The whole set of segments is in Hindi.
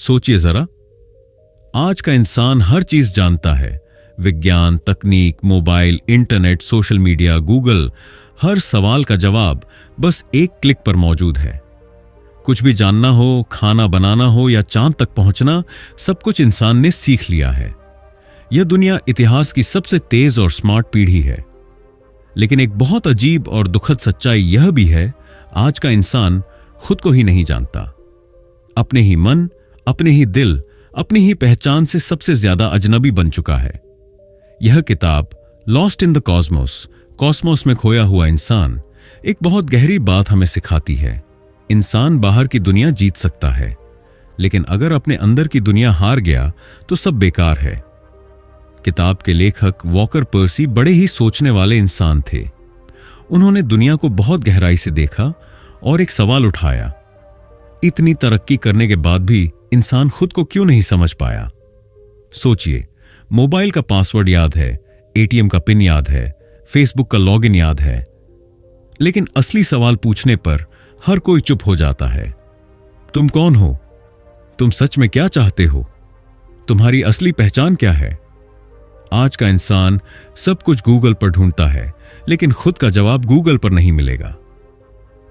सोचिए जरा, आज का इंसान हर चीज जानता है। विज्ञान, तकनीक, mobile, internet, social media, Google, हर सवाल का जवाब बस एक क्लिक पर मौजूद है। कुछ भी जानना हो, खाना बनाना हो या चांद तक पहुंचना, सब कुछ इंसान ने सीख लिया है। यह दुनिया इतिहास की सबसे तेज और स्मार्ट पीढ़ी है। लेकिन एक बहुत अजीब और दुखद सच्चाई यह भी है, आज का इंसान खुद को ही नहीं जानता। अपने ही मन, अपने ही दिल, अपनी ही पहचान से सबसे ज्यादा अजनबी बन चुका है। यह किताब lost in the Cosmos, Cosmos में खोया हुआ इंसान, एक बहुत गहरी बात हमें सिखाती है। इंसान बाहर की दुनिया जीत सकता है, लेकिन अगर अपने अंदर की दुनिया हार गया तो सब बेकार है। किताब के लेखक वॉकर पर्सी बड़े ही सोचने वाले इंसान थे। उन्होंने दुनिया को बहुत गहराई से देखा और एक सवाल उठाया, इतनी तरक्की करने के बाद भी इंसान खुद को क्यों नहीं समझ पाया? सोचिए, मोबाइल का पासवर्ड याद है, एटीएम का पिन याद है, फेसबुक का लॉगिन याद है, लेकिन असली सवाल पूछने पर हर कोई चुप हो जाता है। तुम कौन हो? तुम सच में क्या चाहते हो? तुम्हारी असली पहचान क्या है? आज का इंसान सब कुछ गूगल पर ढूंढता है, लेकिन खुद का जवाब गूगल पर नहीं मिलेगा।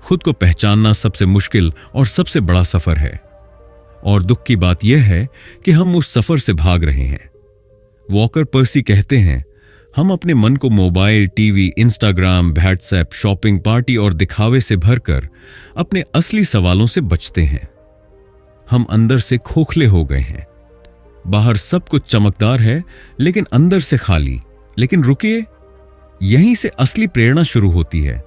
खुद को पहचानना सबसे मुश्किल और सबसे बड़ा सफर है, और दुख की बात यह है कि हम उस सफर से भाग रहे हैं। वॉकर पर्सी कहते हैं, हम अपने मन को mobile, TV, Instagram, WhatsApp, shopping, party और दिखावे से भरकर अपने असली सवालों से बचते हैं। हम अंदर से खोखले हो गए हैं। बाहर सब कुछ चमकदार है, लेकिन अंदर से खाली। लेकिन रुकिए, यहीं से असली प्रेरणा शुरू होती है।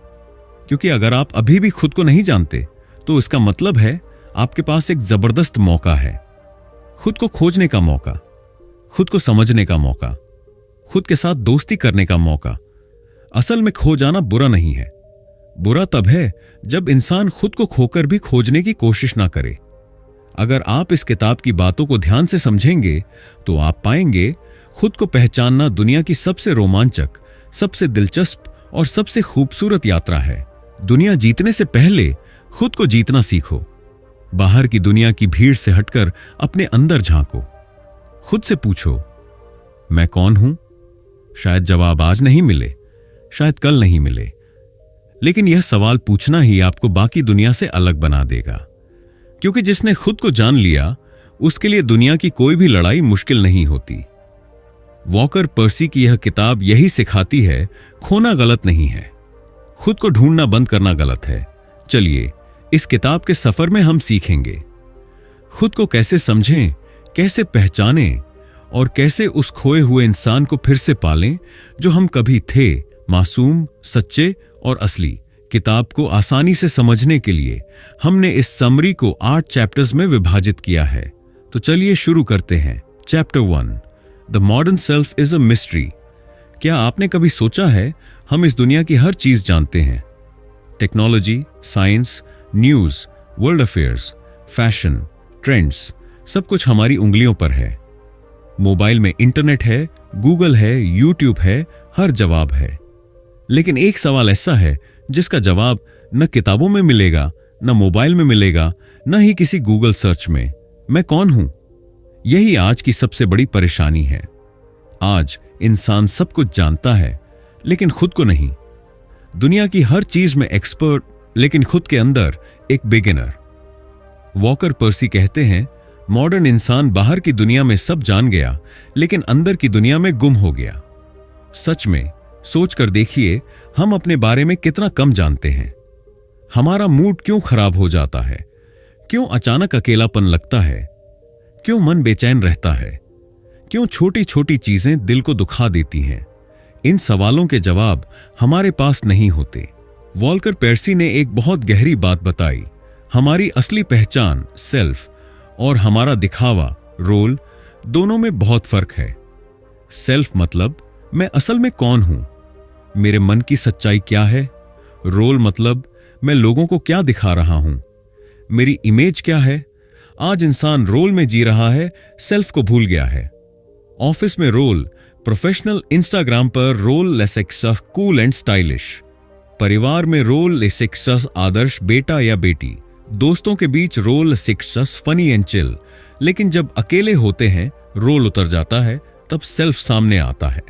क्योंकि अगर आप अभी भी खुद को नहीं जानते, तो इसका मतलब है आपके पास एक जबरदस्त मौका है। खुद को खोजने का मौका, खुद को समझने का मौका, खुद के साथ दोस्ती करने का मौका। असल में खो जाना बुरा नहीं है। बुरा तब है जब इंसान खुद को खोकर भी खोजने की कोशिश ना करे। अगर आप इस किताब की बातों को ध्यान से समझेंगे तो आप पाएंगे खुद को पहचानना दुनिया की सबसे रोमांचक, सबसे दिलचस्प और सबसे खूबसूरत यात्रा है। दुनिया जीतने से पहले खुद को जीतना सीखो। बाहर की दुनिया की भीड़ से हटकर अपने अंदर झांको। खुद से पूछो, मैं कौन हूं? शायद जवाब आज नहीं मिले, शायद कल नहीं मिले, लेकिन यह सवाल पूछना ही आपको बाकी दुनिया से अलग बना देगा। क्योंकि जिसने खुद को जान लिया, उसके लिए दुनिया की कोई भी लड़ाई मुश्किल नहीं होती। वॉकर पर्सी की यह किताब यही सिखाती है, खोना गलत नहीं है, खुद को ढूंढना बंद करना गलत है। चलिए, इस किताब के सफर में हम सीखेंगे खुद को कैसे समझें, कैसे पहचानें और कैसे उस खोए हुए इंसान को फिर से पालें जो हम कभी थे, मासूम, सच्चे और असली। किताब को आसानी से समझने के लिए हमने इस समरी को 8 चैप्टर्स में विभाजित किया है। तो चलिए शुरू करते हैं। Chapter 1, the modern self is a mystery. क्या आपने कभी सोचा है, हम इस दुनिया की हर चीज जानते हैं? Technology, science, news, world affairs, fashion, trends, सब कुछ हमारी उंगलियों पर है। मोबाइल में इंटरनेट है, गूगल है, यूट्यूब है, हर जवाब है। लेकिन एक सवाल ऐसा है जिसका जवाब न किताबों में मिलेगा, न मोबाइल में मिलेगा, न ही किसी गूगल सर्च में। मैं कौन हूं? यही आज की सबसे बड़ी परेशानी है। आज इंसान सब कुछ जानता है, लेकिन खुद को नहीं। दुनिया की हर चीज में एक्सपर्ट, लेकिन खुद के अंदर एक बिगिनर। वॉकर पर्सी कहते हैं, मॉडर्न इंसान बाहर की दुनिया में सब जान गया, लेकिन अंदर की दुनिया में गुम हो गया। सच में सोचकर देखिए, हम अपने बारे में कितना कम जानते हैं। हमारा मूड क्यों खराब हो जाता है? क्यों अचानक अकेलापन लगता है? क्यों मन बेचैन रहता है? क्यों छोटी छोटी चीजें दिल को दुखा देती हैं? इन सवालों के जवाब हमारे पास नहीं होते। वॉकर पर्सी ने एक बहुत गहरी बात बताई, हमारी असली पहचान, सेल्फ, और हमारा दिखावा, रोल, दोनों में बहुत फर्क है। सेल्फ मतलब मैं असल में कौन हूं, मेरे मन की सच्चाई क्या है। रोल मतलब मैं लोगों को क्या दिखा रहा हूं, मेरी इमेज क्या है। आज इंसान रोल में जी रहा है, सेल्फ को भूल गया है। ऑफिस में रोल, प्रोफेशनल, इंस्टाग्राम पर रोल लेसेक्सस कूल एंड स्टाइलिश। परिवार में रोल लेसेक्सस आदर्श बेटा या बेटी। दोस्तों के बीच रोल लेसेक्सस फनी एंड चिल। लेकिन जब अकेले होते हैं, रोल उतर जाता है, तब सेल्फ सामने आता है।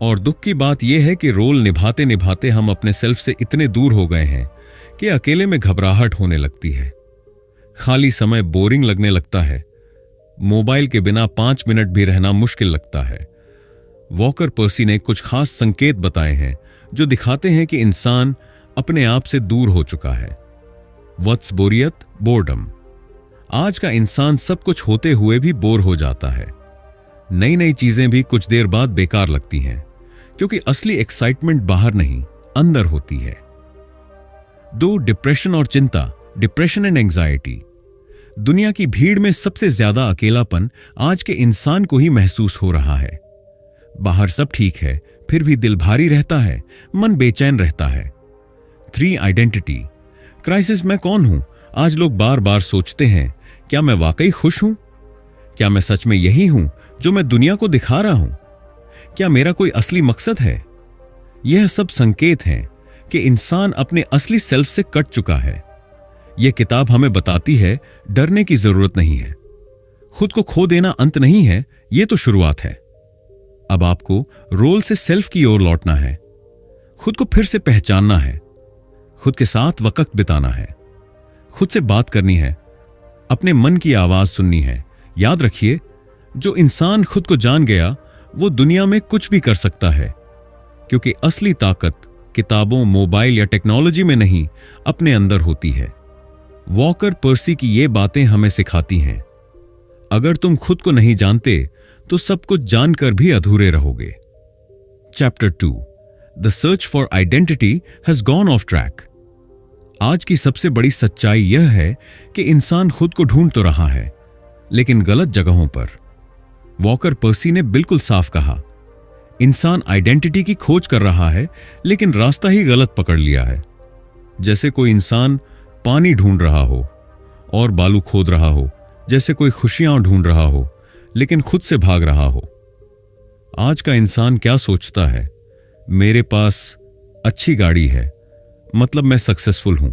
और दुख की बात यह है कि रोल निभाते निभाते हम अपने सेल्फ से इतने दूर हो गए हैं कि अकेले में घबराहट होने लगती है, खाली समय बोरिंग लगने लगता है, मोबाइल के बिना 5 मिनट भी रहना मुश्किल लगता है। वॉकर पर्सी ने कुछ खास संकेत बताए हैं जो दिखाते हैं कि इंसान अपने आप से दूर हो चुका है। व्हाट्स बोरियत? बोर्डम। आज का इंसान सब कुछ होते हुए भी बोर हो जाता है। नई नई चीजें भी कुछ देर बाद बेकार लगती हैं, क्योंकि असली एक्साइटमेंट बाहर नहीं, अंदर होती है। 2. डिप्रेशन और चिंता, डिप्रेशन एंड एंजाइटी। दुनिया की भीड़ में सबसे ज्यादा अकेलापन आज के इंसान को ही महसूस हो रहा है। बाहर सब ठीक है, फिर भी दिल भारी रहता है, मन बेचैन रहता है। 3. Identity crisis. मैं कौन हूं? आज लोग बार बार सोचते हैं, क्या मैं वाकई खुश हूं? क्या मैं सच में यही हूं जो मैं दुनिया को दिखा रहा हूं? क्या मेरा कोई असली मकसद है? यह सब संकेत हैं कि इंसान अपने असली सेल्फ से कट चुका है। यह किताब हमें बताती है, डरने की जरूरत नहीं है। खुद को खो देना अंत नहीं है, यह तो शुरुआत है। अब आपको रोल से सेल्फ की ओर लौटना है, खुद को फिर से पहचानना है, खुद के साथ वक्त बिताना है, खुद से बात करनी है, अपने मन की आवाज सुननी है। याद रखिए, जो इंसान खुद को जान गया वो दुनिया में कुछ भी कर सकता है, क्योंकि असली ताकत किताबों, मोबाइल या टेक्नोलॉजी में नहीं, अपने अंदर होती है। वॉकर पर्सी की ये बातें हमें सिखाती हैं, अगर तुम खुद को नहीं जानते तो सब कुछ जानकर भी अधूरे रहोगे। Chapter 2, the search for identity has gone of track. आज की सबसे बड़ी सच्चाई यह है कि इंसान खुद को ढूंढ तो रहा है, लेकिन गलत जगहों पर। वॉकर पर्सी ने बिल्कुल साफ कहा, इंसान आइडेंटिटी की खोज कर रहा है, लेकिन रास्ता ही गलत पकड़ लिया है। जैसे कोई इंसान पानी ढूंढ रहा हो और बालू खोद रहा हो, जैसे कोई खुशियां ढूंढ रहा हो लेकिन खुद से भाग रहा हो। आज का इंसान क्या सोचता है? मेरे पास अच्छी गाड़ी है, मतलब मैं सक्सेसफुल हूं।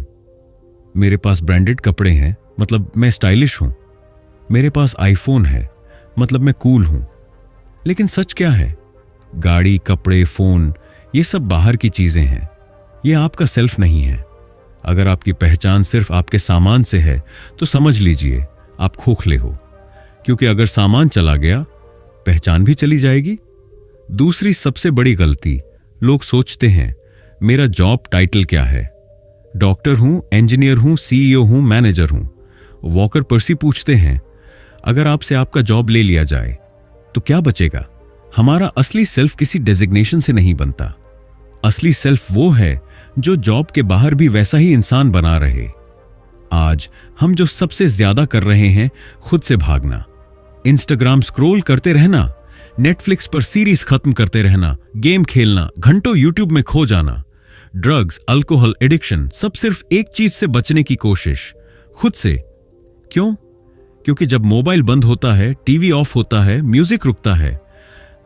मेरे पास ब्रांडेड कपड़े हैं, मतलब मैं स्टाइलिश हूं। मेरे पास आईफोन है, मतलब मैं कूल हूं। लेकिन सच क्या है? गाड़ी, कपड़े, फोन, ये सब बाहर की चीजें हैं, ये आपका सेल्फ नहीं है। अगर आपकी पहचान सिर्फ आपके सामान से है तो समझ लीजिए आप खोखले हो, क्योंकि अगर सामान चला गया, पहचान भी चली जाएगी। दूसरी सबसे बड़ी गलती, लोग सोचते हैं मेरा जॉब टाइटल क्या है? डॉक्टर हूं, इंजीनियर हूं, सीईओ हूं, मैनेजर हूं। वॉकर पर्सी पूछते हैं, अगर आपसे आपका जॉब ले लिया जाए तो क्या बचेगा? हमारा असली सेल्फ किसी डेजिग्नेशन से नहीं बनता। असली सेल्फ वो है जो जॉब के बाहर भी वैसा ही इंसान बना रहे। आज हम जो सबसे ज्यादा कर रहे हैं, खुद से भागना, इंस्टाग्राम स्क्रॉल करते रहना, नेटफ्लिक्स पर सीरीज खत्म करते रहना, गेम खेलना, घंटों यूट्यूब में खो जाना, ड्रग्स, अल्कोहल एडिक्शन, सब सिर्फ एक चीज से बचने की कोशिश, खुद से। क्यों? क्योंकि जब मोबाइल बंद होता है, टीवी ऑफ होता है, म्यूजिक रुकता है,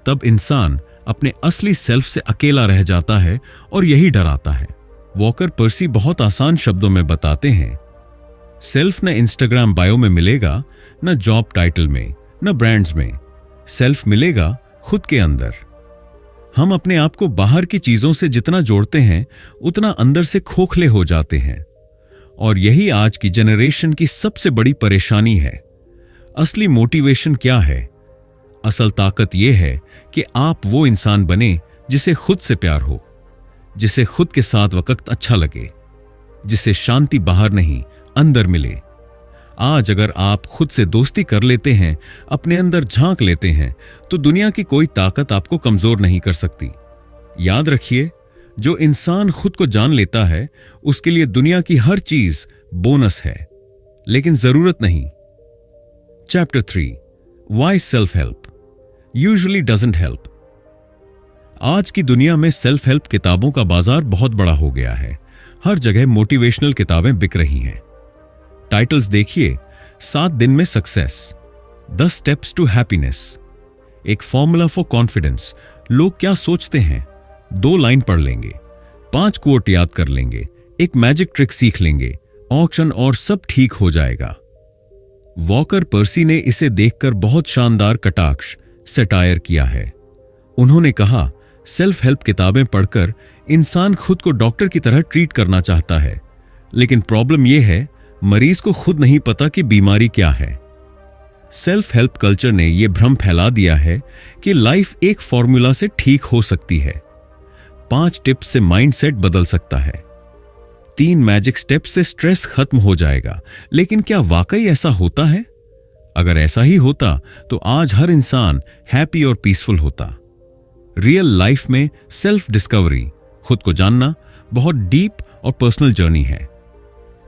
तब इंसान अपने असली सेल्फ से अकेला रह जाता है और यही डर आता है। वॉकर पर्सी बहुत आसान शब्दों में बताते हैं, सेल्फ न इंस्टाग्राम बायो में मिलेगा, न जॉब टाइटल में, न ब्रांड्स में। सेल्फ मिलेगा खुद के अंदर। हम अपने आप को बाहर की चीजों से जितना जोड़ते हैं, उतना अंदर से खोखले हो जाते हैं। और यही आज की जनरेशन की सबसे बड़ी परेशानी है। असली मोटिवेशन क्या है? असल ताकत यह है कि आप वो इंसान बने जिसे खुद से प्यार हो, जिसे खुद के साथ वक्त अच्छा लगे, जिसे शांति बाहर नहीं अंदर मिले। आज अगर आप खुद से दोस्ती कर लेते हैं, अपने अंदर झांक लेते हैं, तो दुनिया की कोई ताकत आपको कमजोर नहीं कर सकती। याद रखिए, जो इंसान खुद को जान लेता है, उसके लिए दुनिया की हर चीज बोनस है, लेकिन जरूरत नहीं। Chapter 3, why self help usually doesn't help. आज की दुनिया में सेल्फ हेल्प किताबों का बाजार बहुत बड़ा हो गया है। हर जगह मोटिवेशनल किताबें बिक रही हैं। टाइटल्स देखिए, 7 दिन में सक्सेस, 10 स्टेप्स टू हैप्पीनेस, एक फॉर्मूला फॉर कॉन्फिडेंस। लोग क्या सोचते हैं? 2 लाइन पढ़ लेंगे, 5 कोट याद कर लेंगे, एक मैजिक ट्रिक सीख लेंगे, ऑक्शन और सब ठीक हो जाएगा। वॉकर पर्सी ने इसे देखकर बहुत शानदार कटाक्ष सटायर किया है। उन्होंने कहा, सेल्फ हेल्प किताबें पढ़कर इंसान खुद को डॉक्टर की तरह ट्रीट करना चाहता है, लेकिन प्रॉब्लम यह है मरीज को खुद नहीं पता कि बीमारी क्या है। सेल्फ हेल्प कल्चर ने यह भ्रम फैला दिया है कि लाइफ एक फॉर्मूला से ठीक हो सकती है, 5 टिप्स से माइंडसेट बदल सकता है, 3 मैजिक स्टेप से स्ट्रेस खत्म हो जाएगा। लेकिन क्या वाकई ऐसा होता है? अगर ऐसा ही होता तो आज हर इंसान हैप्पी और पीसफुल होता। रियल लाइफ में सेल्फ डिस्कवरी, खुद को जानना, बहुत डीप और पर्सनल जर्नी है।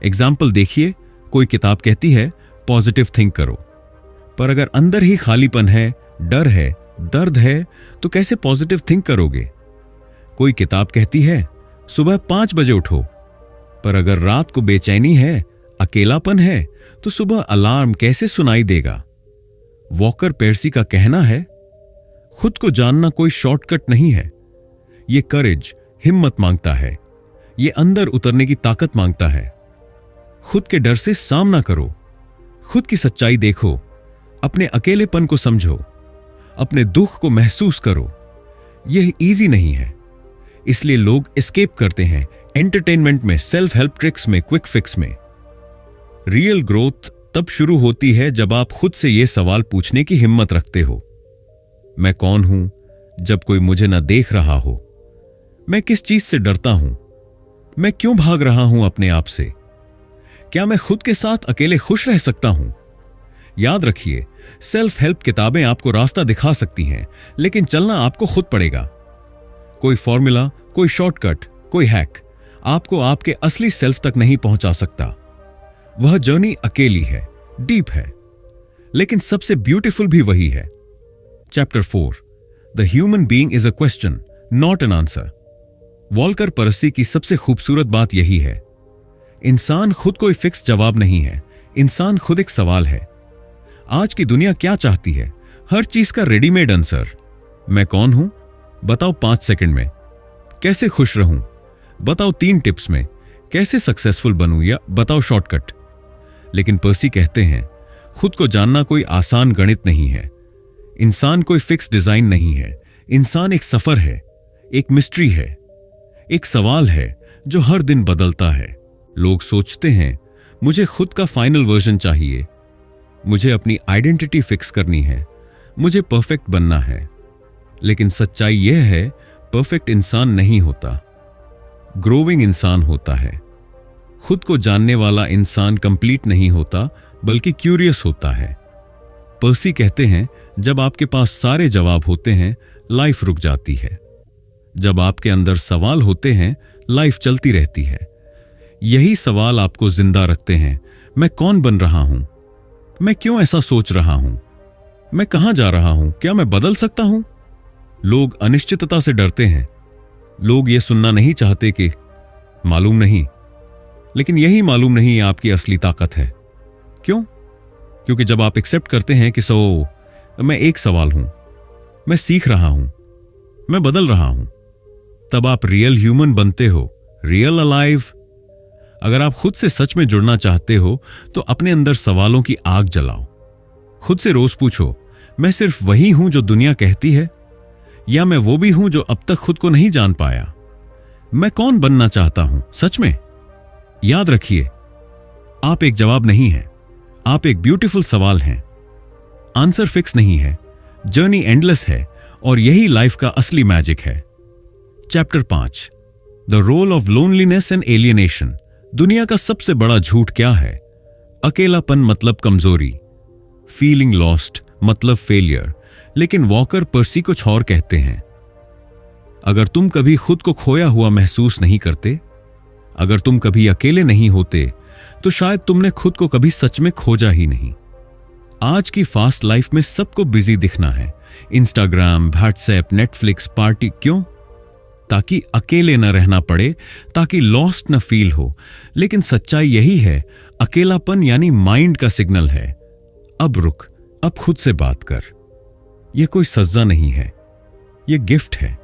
एग्जाम्पल देखिए, कोई किताब कहती है पॉजिटिव थिंक करो, पर अगर अंदर ही खालीपन है, डर है, दर्द है, तो कैसे पॉजिटिव थिंक करोगे? कोई किताब कहती है सुबह 5 बजे उठो, पर अगर रात को बेचैनी है, अकेलापन है, तो सुबह अलार्म कैसे सुनाई देगा? वॉकर पर्सी का कहना है, खुद को जानना कोई शॉर्टकट नहीं है। ये करेज, हिम्मत मांगता है। ये अंदर उतरने की ताकत मांगता है। खुद के डर से सामना करो, खुद की सच्चाई देखो, अपने अकेलेपन को समझो, अपने दुख को महसूस करो। यह इजी नहीं है, इसलिए लोग एस्केप करते हैं एंटरटेनमेंट में, सेल्फ हेल्प ट्रिक्स में, क्विक फिक्स में। रियल ग्रोथ तब शुरू होती है जब आप खुद से यह सवाल पूछने की हिम्मत रखते हो, मैं कौन हूं जब कोई मुझे न देख रहा हो? मैं किस चीज से डरता हूं? मैं क्यों भाग रहा हूं अपने आप से? क्या मैं खुद के साथ अकेले खुश रह सकता हूं? याद रखिए, सेल्फ हेल्प किताबें आपको रास्ता दिखा सकती हैं, लेकिन चलना आपको खुद पड़ेगा। कोई फॉर्मूला, कोई शॉर्टकट, कोई हैक आपको आपके असली सेल्फ तक नहीं पहुंचा सकता। वह जर्नी अकेली है, डीप है, लेकिन सबसे ब्यूटीफुल भी वही है। Chapter 4, the human being is a question, not an answer. Walker Percy की सबसे खूबसूरत बात यही है, इंसान खुद कोई फिक्स जवाब नहीं है, इंसान खुद एक सवाल है। आज की दुनिया क्या चाहती है? हर चीज का रेडीमेड आंसर। मैं कौन हूं? बताओ 5 सेकंड में। कैसे खुश रहूं? बताओ 3 टिप्स में। कैसे सक्सेसफुल बनूं? या बताओ शॉर्टकट। लेकिन पर्सी कहते हैं, खुद को जानना कोई आसान गणित नहीं है। इंसान कोई फिक्स डिजाइन नहीं है। इंसान एक सफर है, एक मिस्ट्री है, एक सवाल है जो हर दिन बदलता है। लोग सोचते हैं, मुझे खुद का फाइनल वर्जन चाहिए, मुझे अपनी आइडेंटिटी फिक्स करनी है, मुझे परफेक्ट बनना है। लेकिन सच्चाई यह है, परफेक्ट इंसान नहीं होता, ग्रोविंग इंसान होता है। खुद को जानने वाला इंसान कंप्लीट नहीं होता, बल्कि क्यूरियस होता है। पर्सी कहते हैं, जब आपके पास सारे जवाब होते हैं, लाइफ रुक जाती है। जब आपके अंदर सवाल होते हैं, लाइफ चलती रहती है। यही सवाल आपको जिंदा रखते हैं। मैं कौन बन रहा हूं? मैं क्यों ऐसा सोच रहा हूं? मैं कहां जा रहा हूं? क्या मैं बदल सकता हूं? लोग अनिश्चितता से डरते हैं। लोग ये सुनना नहीं चाहते कि मालूम नहीं, लेकिन यही मालूम नहीं आपकी असली ताकत है। क्यों? क्योंकि जब आप एक्सेप्ट करते हैं कि मैं एक सवाल हूं, मैं सीख रहा हूं, मैं बदल रहा हूं, तब आप रियल ह्यूमन बनते हो, रियल अलाइव। अगर आप खुद से सच में जुड़ना चाहते हो तो अपने अंदर सवालों की आग जलाओ। खुद से रोज पूछो, मैं सिर्फ वही हूं जो दुनिया कहती है, या मैं वो भी हूं जो अब तक खुद को नहीं जान पाया? मैं कौन बनना चाहता हूं सच में? याद रखिए, आप एक जवाब नहीं हैं, आप एक ब्यूटीफुल सवाल हैं। आंसर फिक्स नहीं है, जर्नी एंडलेस है, और यही लाइफ का असली मैजिक है। Chapter 5, the role of loneliness and alienation. दुनिया का सबसे बड़ा झूठ क्या है? अकेलापन मतलब कमजोरी, फीलिंग लॉस्ट मतलब फेलियर। लेकिन वॉकर पर्सी कुछ और कहते हैं, अगर तुम कभी खुद को खोया हुआ महसूस नहीं करते, अगर तुम कभी अकेले नहीं होते, तो शायद तुमने खुद को कभी सच में खोजा ही नहीं। आज की फास्ट लाइफ में सबको बिजी दिखना है, इंस्टाग्राम, व्हाट्सएप, नेटफ्लिक्स, पार्टी। क्यों? ताकि अकेले न रहना पड़े, ताकि लॉस्ट न फील हो। लेकिन सच्चाई यही है, अकेलापन यानी माइंड का सिग्नल है, अब रुक, अब खुद से बात कर। यह कोई सजा नहीं है, यह गिफ्ट है।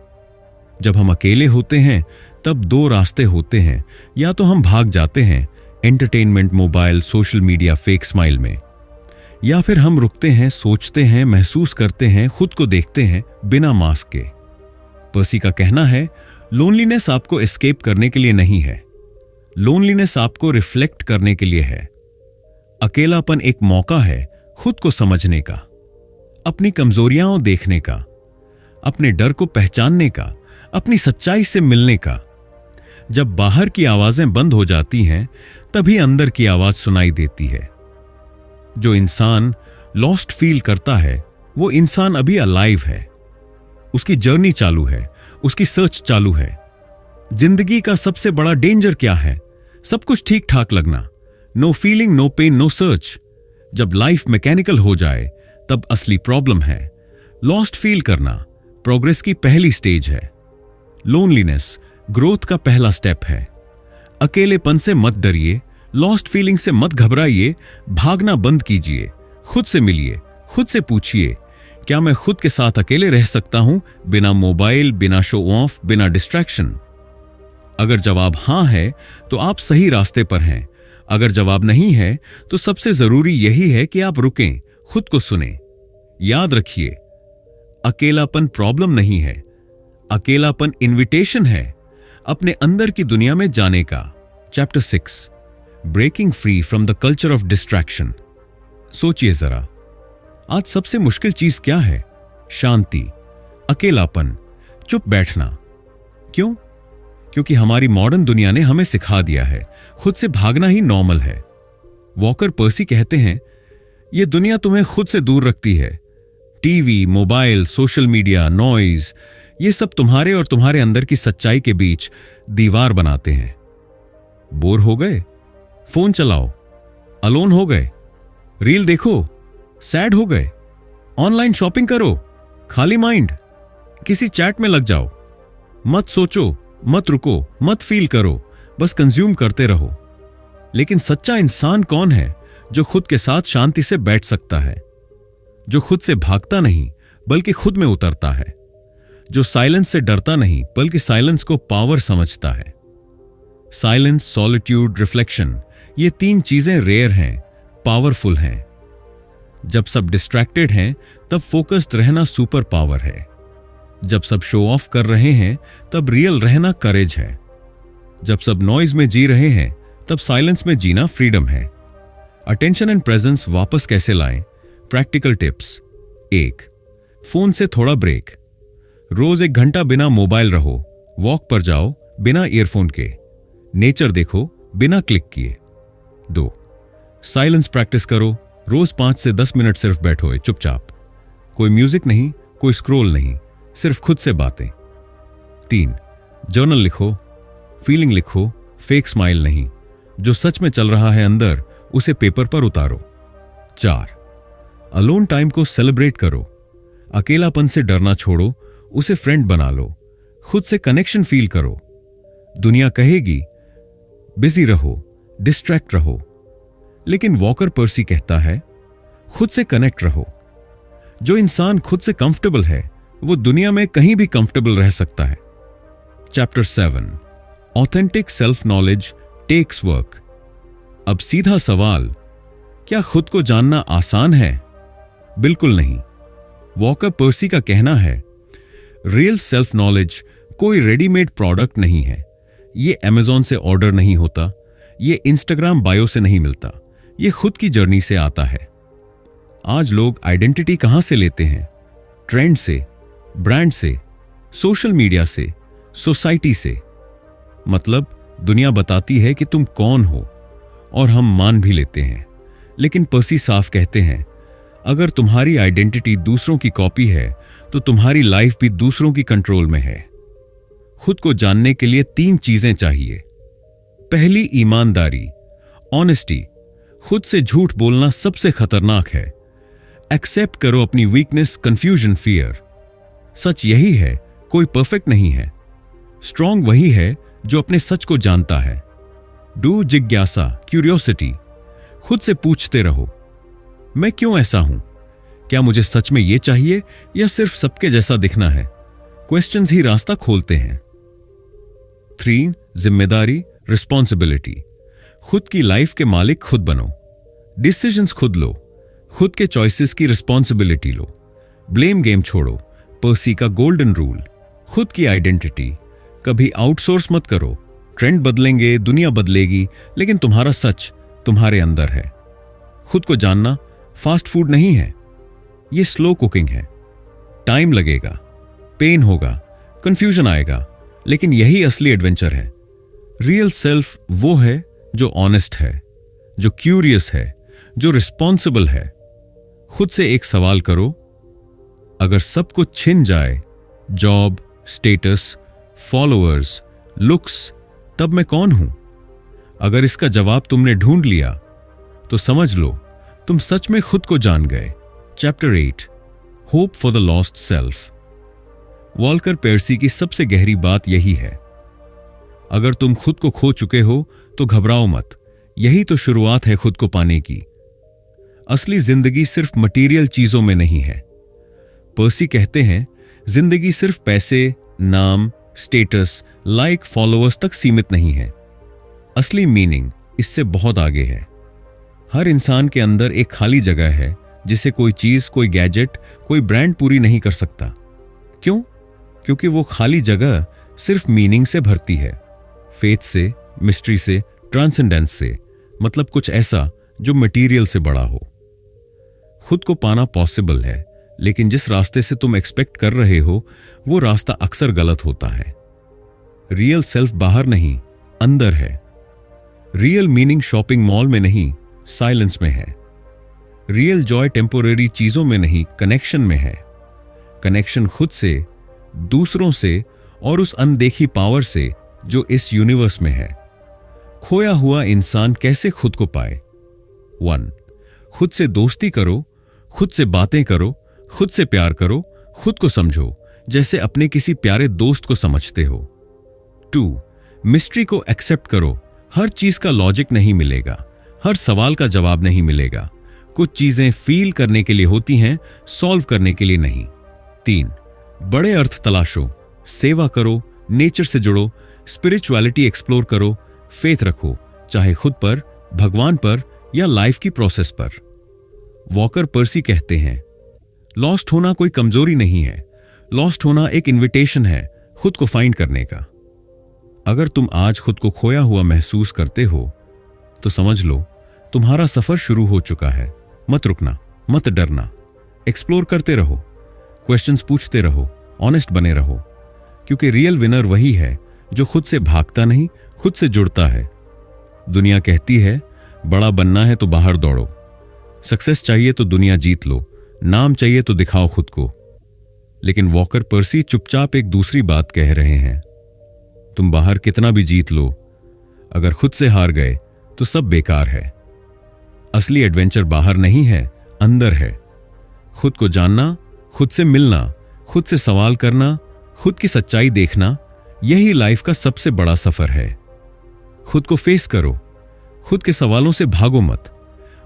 जब हम अकेले होते हैं तब 2 रास्ते होते हैं, या तो हम भाग जाते हैं entertainment, mobile, social media, fake smile में, या फिर हम रुकते हैं, सोचते हैं, महसूस करते हैं, खुद को देखते हैं बिना मास्क के। पर्सी का कहना है, लोनलीनेस आपको एस्केप करने के लिए नहीं है, लोनलीनेस आपको रिफ्लेक्ट करने के लिए है। अकेलापन एक मौका है खुद को समझने का, अपनी कमजोरियां देखने का, अपने डर को पहचानने का, अपनी सच्चाई से मिलने का। जब बाहर की आवाजें बंद हो जाती हैं, तभी अंदर की आवाज सुनाई देती है। जो इंसान लॉस्ट फील करता है, वो इंसान अभी अलाइव है, उसकी जर्नी चालू है, उसकी सर्च चालू है। जिंदगी का सबसे बड़ा डेंजर क्या है? सब कुछ ठीक ठाक लगना, no feeling, no pain, no search. जब लाइफ मैकेनिकल हो जाए, तब असली प्रॉब्लम है। लॉस्ट फील करना प्रोग्रेस की पहली स्टेज है। लोनलीनेस ग्रोथ का पहला स्टेप है। अकेलेपन से मत डरिए, लॉस्ट फीलिंग से मत घबराइए, भागना बंद कीजिए, खुद से मिलिए, खुद से पूछिए, क्या मैं खुद के साथ अकेले रह सकता हूं, बिना मोबाइल, बिना शो ऑफ, बिना डिस्ट्रैक्शन? अगर जवाब हां है तो आप सही रास्ते पर हैं। अगर जवाब नहीं है तो सबसे जरूरी यही है कि आप रुकें, खुद को सुने। याद रखिए, अकेलापन प्रॉब्लम नहीं है, अकेलापन इनविटेशन है अपने अंदर की दुनिया में जाने का। Chapter 6, breaking free from the culture of distraction. सोचिए जरा, आज सबसे मुश्किल चीज क्या है? शांति, अकेलापन, चुप बैठना। क्यों? क्योंकि हमारी मॉडर्न दुनिया ने हमें सिखा दिया है खुद से भागना ही नॉर्मल है। वॉकर पर्सी कहते हैं, यह दुनिया तुम्हें खुद से दूर रखती है। TV, mobile, social media, noise, ये सब तुम्हारे और तुम्हारे अंदर की सच्चाई के बीच दीवार बनाते हैं। बोर हो गए? फोन चलाओ। अलोन हो गए? रील देखो। सैड हो गए? ऑनलाइन शॉपिंग करो। खाली माइंड किसी चैट में लग जाओ। मत सोचो, मत रुको, मत फील करो, बस कंज्यूम करते रहो। लेकिन सच्चा इंसान कौन है? जो खुद के साथ शांति से बैठ सकता है, जो खुद से भागता नहीं बल्कि खुद में उतरता है, जो साइलेंस से डरता नहीं बल्कि साइलेंस को पावर समझता है। साइलेंस, सॉलिट्यूड, रिफ्लेक्शन, ये 3 चीजें रेयर हैं, पावरफुल हैं। जब सब डिस्ट्रैक्टेड हैं, तब फोकस्ड रहना सुपर पावर है। जब सब शो ऑफ कर रहे हैं, तब रियल रहना करेज है। जब सब नॉइज में जी रहे हैं, तब साइलेंस में जीना फ्रीडम है। अटेंशन एंड प्रेजेंस वापस कैसे लाएं? Practical tips. 1, फोन से थोड़ा ब्रेक। रोज 1 घंटा बिना मोबाइल रहो, वॉक पर जाओ बिना ईयरफोन के, नेचर देखो बिना क्लिक किए। 2, साइलेंस प्रैक्टिस करो, रोज 5 से 10 मिनट सिर्फ बैठो चुपचाप, कोई म्यूजिक नहीं, कोई स्क्रोल नहीं, सिर्फ खुद से बातें। 3, जर्नल लिखो, फीलिंग लिखो, फेक स्माइल नहीं, जो सच में चल रहा है अंदर उसे पेपर पर उतारो। 4, अलोन टाइम को सेलिब्रेट करो, अकेलापन से डरना छोड़ो, उसे फ्रेंड बना लो, खुद से कनेक्शन फील करो। दुनिया कहेगी बिजी रहो, डिस्ट्रैक्ट रहो, लेकिन वॉकर पर्सी कहता है खुद से कनेक्ट रहो। जो इंसान खुद से कंफर्टेबल है, वो दुनिया में कहीं भी कंफर्टेबल रह सकता है। Chapter 7, authentic self knowledge takes work. अब सीधा सवाल, क्या खुद को जानना आसान है? बिल्कुल नहीं। वॉकर पर्सी का कहना है, रियल सेल्फ नॉलेज कोई रेडीमेड प्रोडक्ट नहीं है। ये अमेज़न से ऑर्डर नहीं होता, ये इंस्टाग्राम बायो से नहीं मिलता, ये खुद की जर्नी से आता है। आज लोग आइडेंटिटी कहां से लेते हैं? ट्रेंड से, ब्रांड से, सोशल मीडिया से, सोसाइटी से। मतलब दुनिया बताती है कि तुम कौन हो और हम मान भी लेते हैं। लेकिन पर्सी साफ कहते हैं, अगर तुम्हारी आइडेंटिटी दूसरों की कॉपी है तो तुम्हारी लाइफ भी दूसरों की कंट्रोल में है। खुद को जानने के लिए 3 चीजें चाहिए। पहली, ईमानदारी, ऑनेस्टी। खुद से झूठ बोलना सबसे खतरनाक है। एक्सेप्ट करो अपनी वीकनेस, कंफ्यूजन, फियर। सच यही है, कोई परफेक्ट नहीं है। स्ट्रांग वही है जो अपने सच को जानता है। डू जिज्ञासा, क्यूरियोसिटी। खुद से पूछते रहो, मैं क्यों ऐसा हूं? क्या मुझे सच में ये चाहिए या सिर्फ सबके जैसा दिखना है? क्वेश्चंस ही रास्ता खोलते हैं। 3, जिम्मेदारी, रिस्पॉन्सिबिलिटी। खुद की लाइफ के मालिक खुद बनो, डिसीजंस खुद लो, खुद के चॉइसेस की रिस्पॉन्सिबिलिटी लो। ब्लेम गेम छोड़ो, पर्सी का गोल्डन रूल। खुद की आइडेंटिटी कभी आउटसोर्स मत करो। ट्रेंड बदलेंगे, दुनिया बदलेगी, लेकिन तुम्हारा सच तुम्हारे अंदर है। खुद को जानना फास्ट फूड नहीं है, ये स्लो कुकिंग है। टाइम लगेगा, पेन होगा, कंफ्यूजन आएगा, लेकिन यही असली एडवेंचर है। रियल सेल्फ वो है जो ऑनेस्ट है, जो क्यूरियस है, जो रिस्पॉन्सिबल है। खुद से एक सवाल करो, अगर सब कुछ छिन जाए, जॉब, स्टेटस, फॉलोअर्स, लुक्स, तब मैं कौन हूं? अगर इसका जवाब तुमने ढूंढ लिया तो समझ लो तुम सच में खुद को जान गए। Chapter 8, hope for the lost self. Walker Percy की सबसे गहरी बात यही है, अगर तुम खुद को खो चुके हो तो घबराओ मत, यही तो शुरुआत है खुद को पाने की। असली जिंदगी सिर्फ मटेरियल चीजों में नहीं है। पर्सी कहते हैं, जिंदगी सिर्फ पैसे, नाम, स्टेटस, लाइक, फॉलोअर्स तक सीमित नहीं है। असली मीनिंग इससे बहुत आगे है। हर इंसान के अंदर एक खाली जगह है जिसे कोई चीज, कोई गैजेट, कोई ब्रांड पूरी नहीं कर सकता। क्यों? क्योंकि वो खाली जगह सिर्फ मीनिंग से भरती है, फेथ से, मिस्ट्री से, ट्रांसेंडेंस से, मतलब कुछ ऐसा जो मटेरियल से बड़ा हो। खुद को पाना पॉसिबल है, लेकिन जिस रास्ते से तुम एक्सपेक्ट कर रहे हो वो रास्ता अक्सर गलत होता है। रियल सेल्फ बाहर नहीं, अंदर है। रियल मीनिंग शॉपिंग मॉल में नहीं, साइलेंस में है। रियल जॉय टेम्पोररी चीजों में नहीं, कनेक्शन में है। कनेक्शन खुद से, दूसरों से और उस अनदेखी पावर से जो इस यूनिवर्स में है। खोया हुआ इंसान कैसे खुद को पाए? 1, खुद से दोस्ती करो, खुद से बातें करो, खुद से प्यार करो, खुद को समझो जैसे अपने किसी प्यारे दोस्त को समझते हो। 2, मिस्ट्री को एक्सेप्ट करो। हर चीज का लॉजिक नहीं मिलेगा, हर सवाल का जवाब नहीं मिलेगा। कुछ चीजें फील करने के लिए होती हैं, सॉल्व करने के लिए नहीं। 3, बड़े अर्थ तलाशो, सेवा करो, नेचर से जुड़ो, स्पिरिचुअलिटी एक्सप्लोर करो, फेथ रखो, चाहे खुद पर, भगवान पर या लाइफ की प्रोसेस पर। वॉकर पर्सी कहते हैं, लॉस्ट होना कोई कमजोरी नहीं है, लॉस्ट होना एक इनविटेशन है खुद को फाइंड करने का। अगर तुम आज खुद को खोया हुआ महसूस करते हो तो समझ लो तुम्हारा सफर शुरू हो चुका है। मत रुकना, मत डरना, एक्सप्लोर करते रहो, क्वेश्चंस पूछते रहो, ऑनेस्ट बने रहो, क्योंकि रियल विनर वही है जो खुद से भागता नहीं, खुद से जुड़ता है। दुनिया कहती है बड़ा बनना है तो बाहर दौड़ो, सक्सेस चाहिए तो दुनिया जीत लो, नाम चाहिए तो दिखाओ खुद को। लेकिन वॉकर पर्सी चुपचाप एक दूसरी बात कह रहे हैं, तुम बाहर कितना भी जीत लो, अगर खुद से हार गए तो सब बेकार है। असली एडवेंचर बाहर नहीं है, अंदर है। खुद को जानना, खुद से मिलना, खुद से सवाल करना, खुद की सच्चाई देखना, यही लाइफ का सबसे बड़ा सफर है। खुद को फेस करो, खुद के सवालों से भागो मत,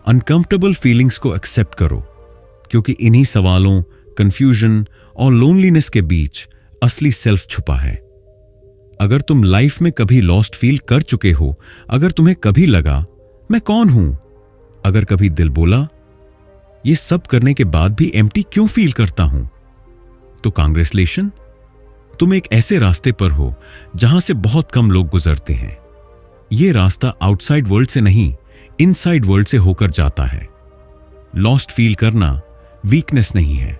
अनकंफर्टेबल फीलिंग्स को एक्सेप्ट करो, क्योंकि इन्हीं सवालों, कंफ्यूजन और लोनलीनेस के बीच असली सेल्फ छुपा है। अगर तुम लाइफ में कभी लॉस्ट फील कर चुके हो, अगर तुम्हें कभी लगा मैं कौन हूं, अगर कभी दिल बोला ये सब करने के बाद भी एम्प्टी क्यों फील करता हूं, तो कांग्रेचुलेशन, तुम एक ऐसे रास्ते पर हो जहां से बहुत कम लोग गुजरते हैं। यह रास्ता आउटसाइड वर्ल्ड से नहीं, इनसाइड वर्ल्ड से होकर जाता है। लॉस्ट फील करना वीकनेस नहीं है,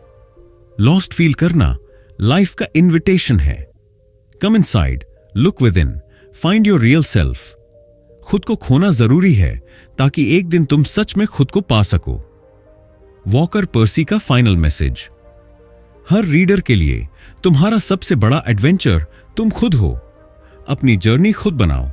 लॉस्ट फील करना लाइफ का इनविटेशन है। Come inside, look with in, find your real self. खुद को खोना जरूरी है ताकि एक दिन तुम सच में खुद को पा सको। वॉकर पर्सी का फाइनल मैसेज, हर रीडर के लिए तुम्हारा सबसे बड़ा एडवेंचर तुम खुद हो। अपनी जर्नी खुद बनाओ,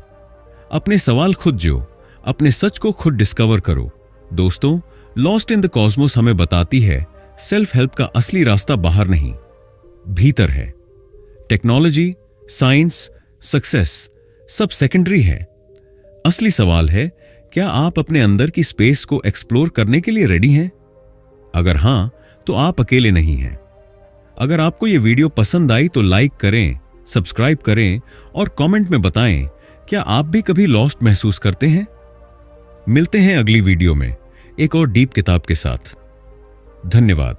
अपने सवाल खुद जो, अपने सच को खुद डिस्कवर करो। दोस्तों, लॉस्ट इन द कॉस्मोस हमें बताती है सेल्फ हेल्प का असली रास्ता बाहर नहीं, भीतर है। टेक्नोलॉजी, साइंस, सक्सेस सब सेकेंडरी है। असली सवाल है, क्या आप अपने अंदर की स्पेस को एक्सप्लोर करने के लिए रेडी हैं? अगर हां, तो आप अकेले नहीं हैं। अगर आपको यह वीडियो पसंद आई तो लाइक करें, सब्सक्राइब करें और कमेंट में बताएं, क्या आप भी कभी लॉस्ट महसूस करते हैं? मिलते हैं अगली वीडियो में एक और डीप किताब के साथ। धन्यवाद।